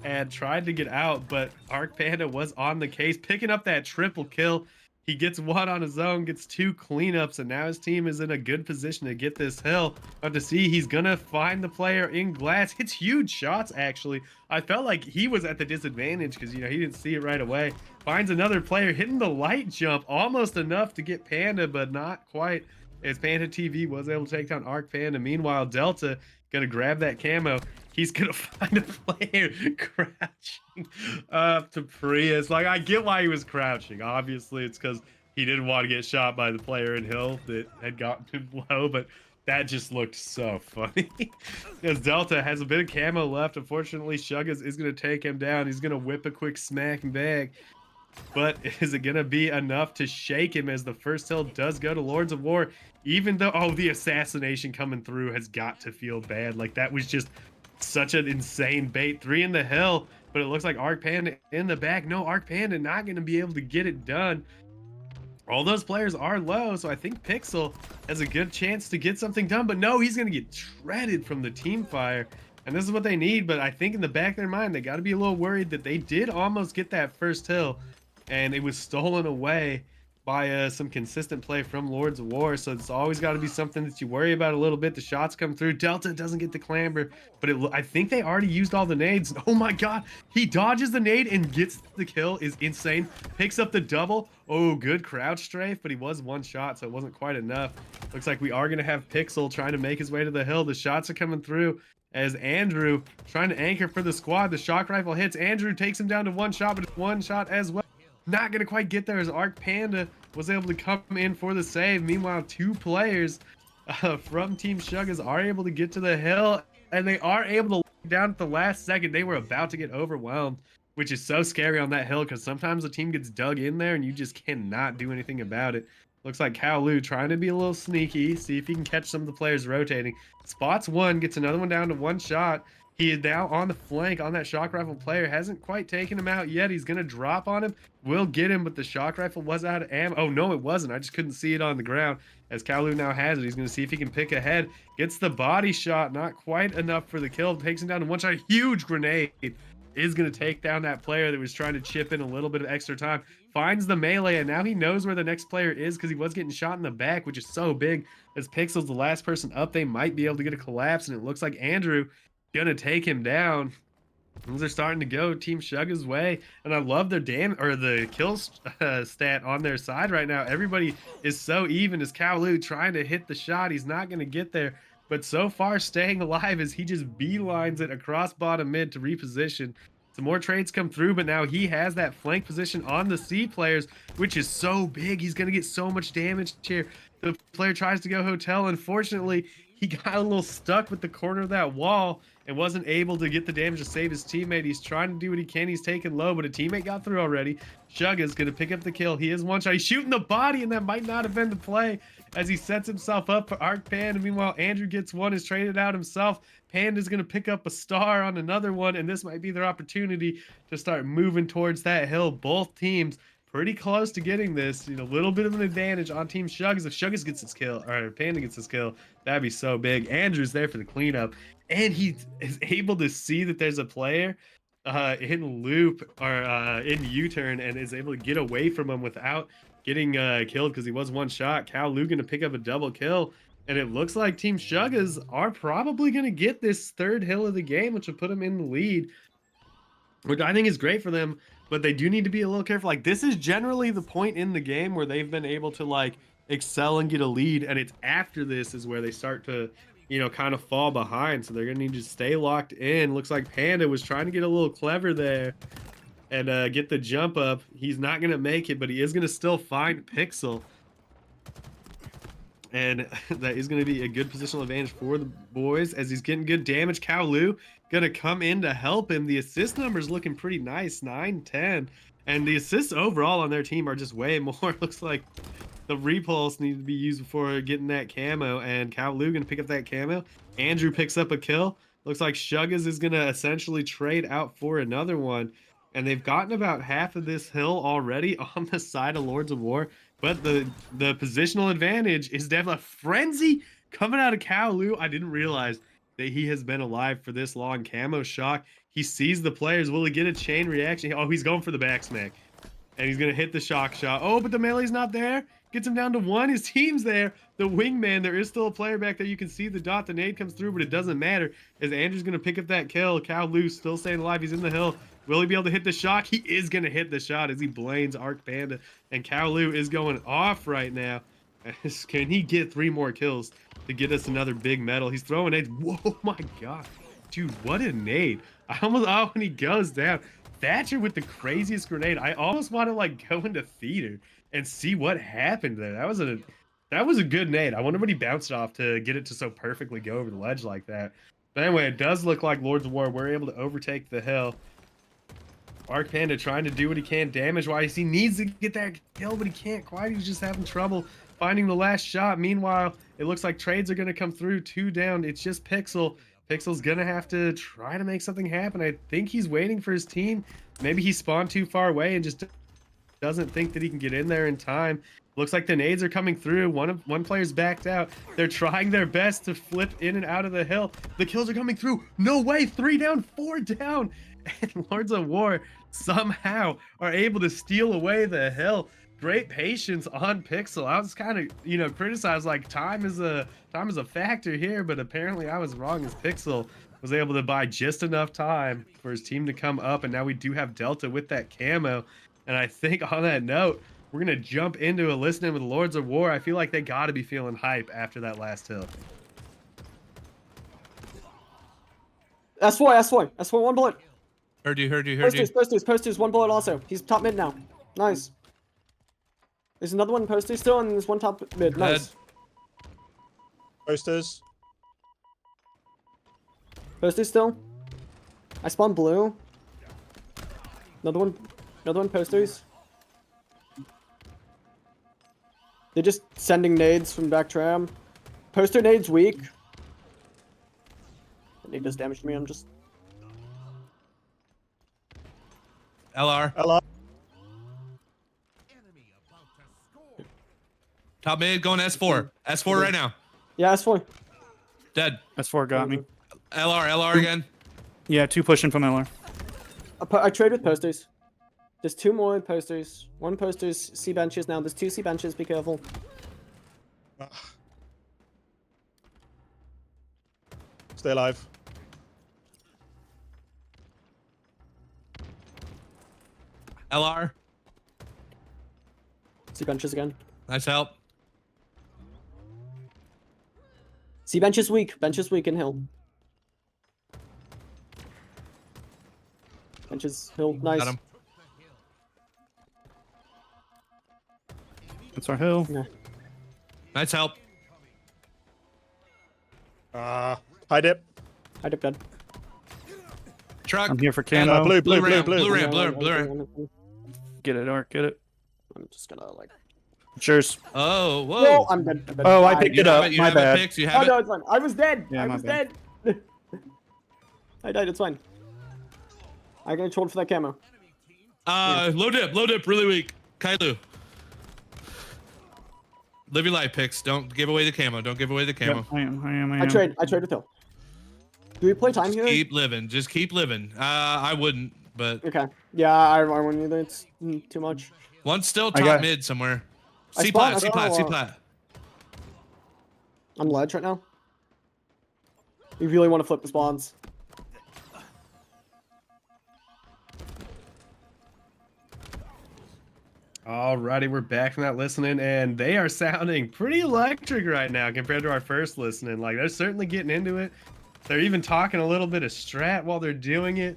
and tried to get out, but Arc Panda was on the case, picking up that triple kill. He gets one on his own, gets 2 cleanups, and now his team is in a good position to get this hill. But to see, he's gonna find the player in glass. Hits huge shots, actually. I felt like he was at the disadvantage because, you know, he didn't see it right away. Finds another player, hitting the light jump, almost enough to get Panda, but not quite, as Panda TV was able to take down Arc Panda. Meanwhile, Delta gonna grab that camo. He's gonna find a player crouching up to Prius. Like, I get why he was crouching. Obviously, it's because he didn't want to get shot by the player in hill that had gotten him low, but that just looked so funny. Because Delta has a bit of camo left. Unfortunately, Shuggas is gonna take him down. He's gonna whip a quick smack and bag. But is it gonna be enough to shake him, as the first hill does go to Lords of War? Even though, oh, the assassination coming through has got to feel bad. Like, that was just such an insane bait. 3 in the hill, but it looks like Arc Panda in the back. No, Arc Panda not going to be able to get it done. All those players are low, so I think Pixel has a good chance to get something done. But no, he's going to get shredded from the team fire. And this is what they need, but I think in the back of their mind, they got to be a little worried that they did almost get that first hill, and it was stolen away by some consistent play from Lords of War. So it's always got to be something that you worry about a little bit. The shots come through. Delta doesn't get the clamber, but I think they already used all the nades. Oh my God, he dodges the nade and gets the kill. Is insane. Picks up the double. Oh, good crouch strafe, but he was one shot, so it wasn't quite enough. Looks like we are going to have Pixel trying to make his way to the hill. The shots are coming through as Andrew trying to anchor for the squad. The shock rifle hits. Andrew takes him down to 1 shot, but it's 1 shot as well. Not gonna quite get there, as Arc Panda was able to come in for the save. Meanwhile, 2 players from Team Shuggas are able to get to the hill, and they are able to lock down at the last second. They were about to get overwhelmed, which is so scary on that hill, because sometimes the team gets dug in there and you just cannot do anything about it. Looks like Kaolu trying to be a little sneaky, see if he can catch some of the players rotating. Spots 1, gets another one down to 1 shot. He is now on the flank on that shock rifle player. Hasn't quite taken him out yet. He's going to drop on him. Will get him, but the shock rifle was out of ammo. Oh, no, it wasn't. I just couldn't see it on the ground. As Kaolu now has it, he's going to see if he can pick ahead. Gets the body shot. Not quite enough for the kill. Takes him down to 1 shot. Huge grenade. Is going to take down that player that was trying to chip in a little bit of extra time. Finds the melee, and now he knows where the next player is, because he was getting shot in the back, which is so big. As Pixel's the last person up, they might be able to get a collapse, and it looks like Andrew gonna take him down. Things are starting to go Team Shugga's way, and I love their the kill stat on their side right now. Everybody is so even, as Kaolu trying to hit the shot. He's not gonna get there, but so far staying alive as he just beelines it across bottom mid to reposition. Some more trades come through, but now he has that flank position on the C players, which is so big. He's gonna get so much damage here. The player tries to go hotel. Unfortunately, he got a little stuck with the corner of that wall and wasn't able to get the damage to save his teammate. He's trying to do what he can. He's taken low, but a teammate got through already. Shugga's going to pick up the kill. He is 1 shot. He's shooting the body, and that might not have been the play, as he sets himself up for Arc Panda. Meanwhile, Andrew gets 1, is traded out himself. Panda's going to pick up a star on another one, and this might be their opportunity to start moving towards that hill. Both teams pretty close to getting this. You know, a little bit of an advantage on Team Shuggas. If Shuggas gets his kill, or Panda gets his kill, that'd be so big. Andrew's there for the cleanup, and he is able to see that there's a player in loop or in U-turn, and is able to get away from him without getting killed because he was one shot. Cal Lu gonna pick up a double kill. And it looks like Team Shuggas are probably going to get this third hill of the game, which will put them in the lead, which I think is great for them. But they do need to be a little careful. Like, this is generally the point in the game where they've been able to, like, excel and get a lead. And it's after this is where they start to, you know, kind of fall behind. So they're going to need to stay locked in. Looks like Panda was trying to get a little clever there and get the jump up. He's not going to make it, but he is going to still find Pixel. And that is going to be a good positional advantage for the boys as he's getting good damage. Cal Lu going to come in to help him. The assist numbers looking pretty nice, 9, 10. And the assists overall on their team are just way more. Looks like the repulse needs to be used before getting that camo. And Cal Lu going to pick up that camo. Andrew picks up a kill. Looks like Shuggas is going to essentially trade out for another one. And they've gotten about half of this hill already on the side of Lords of War. But the positional advantage is definitely a frenzy coming out of Cal Lu. I didn't realize that he has been alive for this long. Camo shock. He sees the players. Will he get a chain reaction? Oh, he's going for the back smack. And he's going to hit the shock shot. Oh, but the melee's not there. Gets him down to 1. His team's there. The wingman, there is still a player back there. You can see the dot. The nade comes through, but it doesn't matter as Andrew's going to pick up that kill. Cal Lu still staying alive. He's in the hill. Will he be able to hit the shot? He is going to hit the shot as he blames Arc Panda. And Cal Lu is going off right now. Can he get 3 more kills to get us another big medal? He's throwing nades. Whoa, my God. Dude, what a nade. I almost, oh, when he goes down. Thatcher with the craziest grenade. I almost want to, like, go into theater and see what happened there. That was a good nade. I wonder what he bounced off to get it to so perfectly go over the ledge like that. But anyway, it does look like Lords of War were able to overtake the hill. Arc Panda trying to do what he can damage-wise. He needs to get that kill, but he can't quite. He's just having trouble finding the last shot. Meanwhile, it looks like trades are going to come through. 2 down. It's just Pixel. Pixel's going to have to try to make something happen. I think he's waiting for his team. Maybe he spawned too far away and just doesn't think that he can get in there in time. Looks like the nades are coming through. One player's backed out. They're trying their best to flip in and out of the hill. The kills are coming through. No way. 3 down, 4 down. And Lords of War somehow are able to steal away the hill. Great patience on Pixel. I was kind of, you know, criticized like time is a factor here, but apparently I was wrong as Pixel was able to buy just enough time for his team to come up, and now we do have Delta with that camo. And I think on that note, we're gonna jump into a listening with Lords of War. I feel like they gotta be feeling hype after that last hill. S4, 1 bullet. Heard you. Posters, 1 bullet also. He's top mid now. Nice. There's another one poster still, and there's one top mid. Nice. Posters. Poster still. I spawned blue. Another one posters. They're just sending nades from back tram. Poster nades weak. Nade does damage to me. I'm just. LR. Top mid going S4. S4 right now. Yeah, S4. Dead. S4 got me. LR again. Yeah, 2 pushing from LR. I trade with posters. There's 2 more posters. 1 posters, C benches now. There's 2 C benches. Be careful. Stay alive. LR. C benches again. Nice help. C benches weak. Benches weak in hill. Benches hill. Nice. Got him. That's our hill. Yeah. Nice help. High dip. I dip dead. Truck. I'm here for And, camo. blue ramp. blue. Blue ramp. Get it, Arc. Get it. I'm just gonna like. Cheers. Oh, whoa. No, I'm dead. Oh, I picked You it have up. it, you My have bad. it, Pix. You Oh have no, it. it's fine. I was dead. Yeah, I my was bad. dead. I died. It's fine. I got trolled for that camo. Low dip, really weak. Kailu. Live your life, Pix. Don't give away the camo. Don't give away the camo. Yep, I am. I trade with Hill. Do we play time Just here? keep living. Just keep living. I wouldn't, but Okay. Yeah, I wouldn't either. It's too much. one's still I top got- mid somewhere. I C spawned- plat, I C plat, C spawned- plat. I'm ledge right now. You really want to flip the spawns. Alrighty, we're back from that listening, and they are sounding pretty electric right now compared to our first listening. Like, they're certainly getting into it. They're even talking a little bit of strat while they're doing it.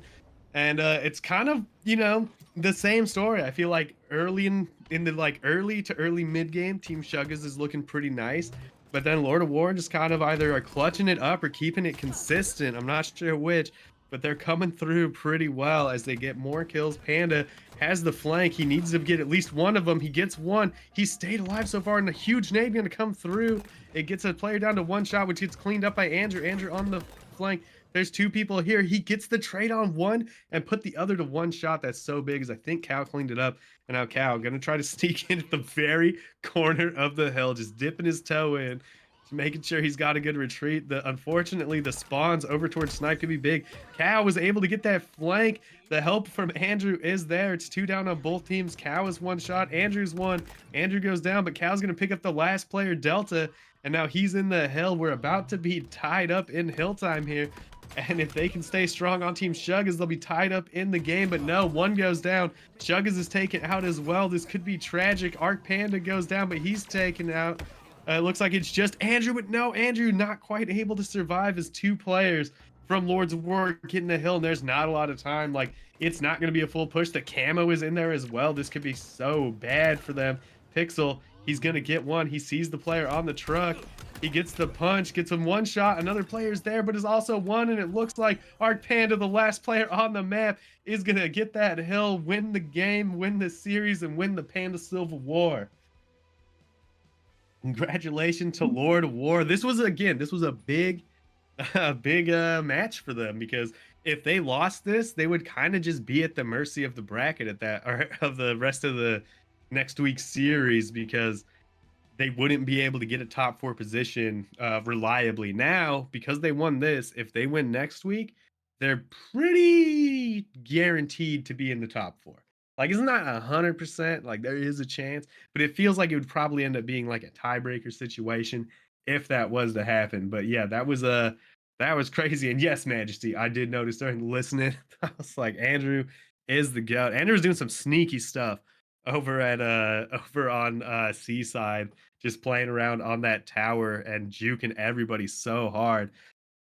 And it's kind of, you know, the same story. I feel like early in the like early to early mid game, Team Shuggas is looking pretty nice. But then Lord of War just kind of either are clutching it up or keeping it consistent. I'm not sure which, but they're coming through pretty well as they get more kills. Panda has the flank. He needs to get at least one of them. He gets one. He stayed alive so far, and a huge nade going to come through. It gets a player down to one shot, which gets cleaned up by Andrew. Andrew on the flank. There's two people here. He gets the trade on one and put the other to one shot. That's so big, as I think Cal cleaned it up. And now Cal going to try to sneak in at the very corner of the hill, just dipping his toe in, making sure he's got a good retreat. Unfortunately, the spawns over towards Snipe could be big. Cal was able to get that flank. The help from Andrew is there. It's 2 down on both teams. Cal is one shot. Andrew's one. Andrew goes down, but Cal's going to pick up the last player, Delta. And now he's in the hill. We're about to be tied up in hill time here. And if they can stay strong on Team Shuggas, they'll be tied up in the game. But no, one goes down. Shuggas is taken out as well. This could be tragic. Arc Panda goes down, but he's taken out. It looks like it's just Andrew, but no, Andrew not quite able to survive as 2 players from Lords of War getting the hill, and there's not a lot of time. Like, it's not going to be a full push. The camo is in there as well. This could be so bad for them. Pixel, he's going to get one. He sees the player on the truck. He gets the punch, gets him one shot. Another player's there, but is also one, and it looks like Arc Panda, the last player on the map, is going to get that hill, win the game, win the series, and win the Panda Civil War. Congratulations to Lord of War. This was a big match for them, because if they lost this, they would kind of just be at the mercy of the bracket at that, or of the rest of the next week's series, because they wouldn't be able to get a top 4 position reliably. Now, because they won this, if they win next week, they're pretty guaranteed to be in the top 4. Like, it's not 100%, like, there is a chance, but it feels like it would probably end up being like a tiebreaker situation if that was to happen. But yeah, that was crazy. And yes, Majesty, I did notice during the listening, I was like, Andrew is the goat. Andrew's doing some sneaky stuff over at over on Seaside, just playing around on that tower and juking everybody so hard.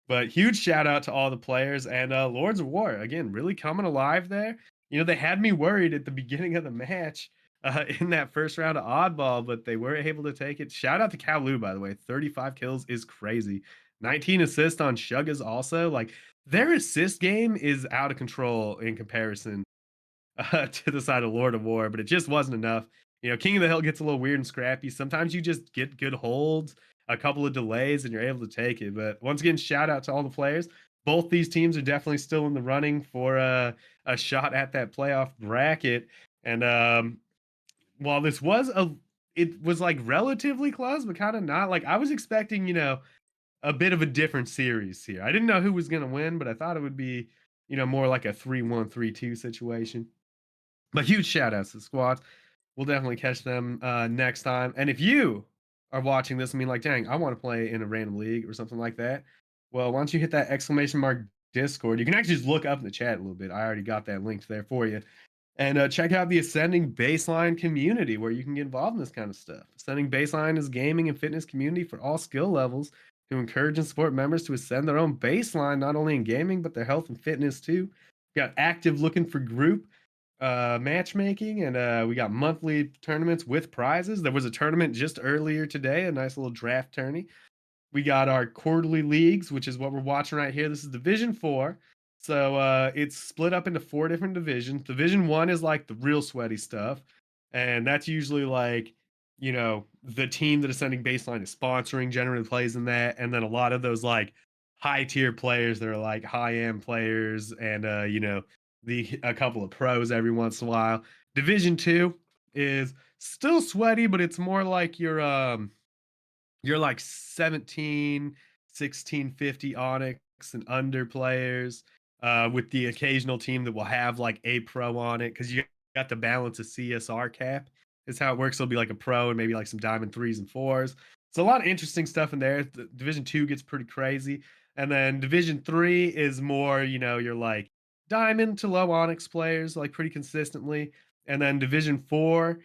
But huge shout out to all the players, and Lords of War, again, really coming alive there. You know, they had me worried at the beginning of the match in that first round of Oddball, but they were able to take it. Shout out to Kalu, by the way. 35 kills is crazy. 19 assists on Shuggas also. Like, their assist game is out of control in comparison to the side of Lord of War, but it just wasn't enough. You know, King of the Hill gets a little weird and scrappy. Sometimes you just get good holds, a couple of delays, and you're able to take it. But once again, shout out to all the players. Both these teams are definitely still in the running for a shot at that playoff bracket. And while this was it was like relatively close, but kind of not. Like, I was expecting, you know, a bit of a different series here. I didn't know who was going to win, but I thought it would be, you know, more like a 3-1, 3-2 situation. But huge shout outs to the squads. We'll definitely catch them next time. And if you are watching this and mean like, dang, I want to play in a random league or something like that, well, why don't you hit that exclamation mark Discord? You can actually just look up in the chat a little bit. I already got that linked there for you. And check out the Ascending Baseline community, where you can get involved in this kind of stuff. Ascending Baseline is gaming and fitness community for all skill levels to encourage and support members to ascend their own baseline, not only in gaming, but their health and fitness too. We got active looking for group matchmaking, and we got monthly tournaments with prizes. There was a tournament just earlier today, a nice little draft tourney. We got our quarterly leagues, which is what we're watching right here. This is Division 4. So it's split up into 4 different divisions. Division 1 is like the real sweaty stuff. And that's usually like, you know, the team that Ascending Baseline is sponsoring generally plays in that. And then a lot of those like high tier players that are like high end players, and you know, a couple of pros every once in a while. Division 2 is still sweaty, but it's more like you're like 17, 1650 Onyx and under players, with the occasional team that will have like a pro on it because you got the balance of CSR cap. Is how it works. It'll be like a pro and maybe like some diamond threes and fours. So a lot of interesting stuff in there. Division two gets pretty crazy, and then Division three is more, you're like diamond to low Onyx players, like pretty consistently, and then Division four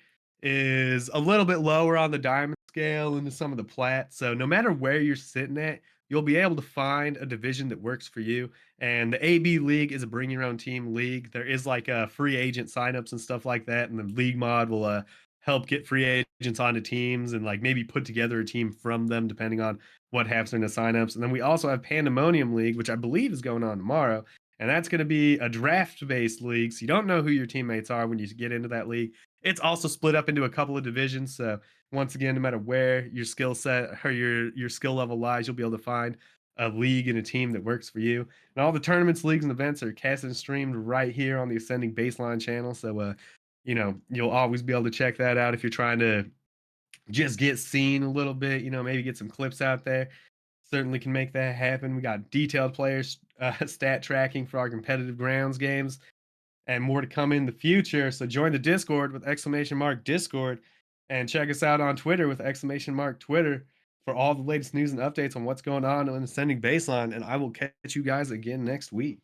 is a little bit lower on the diamond scale into some of the plat. So no matter where you're sitting at, you'll be able to find a division that works for you. And the AB League is a bring your own team league. There is like a free agent signups and stuff like that, and the league mod will help get free agents onto teams and like maybe put together a team from them depending on what happens in the signups. And then we also have Pandemonium League, which I believe is going on tomorrow. And that's going to be a draft based league. So you don't know who your teammates are when you get into that league. It's also split up into a couple of divisions. So once again, no matter where your skill set or your skill level lies, you'll be able to find a league and a team that works for you. And all the tournaments, leagues, and events are cast and streamed right here on the Ascending Baseline channel. So you'll always be able to check that out if you're trying to just get seen a little bit, maybe get some clips out there. Certainly can make that happen. We got detailed players stat tracking for our competitive grounds games and more to come in the future. So join the Discord with !Discord and check us out on Twitter with !Twitter for all the latest news and updates on what's going on Ascending Baseline. And I will catch you guys again next week.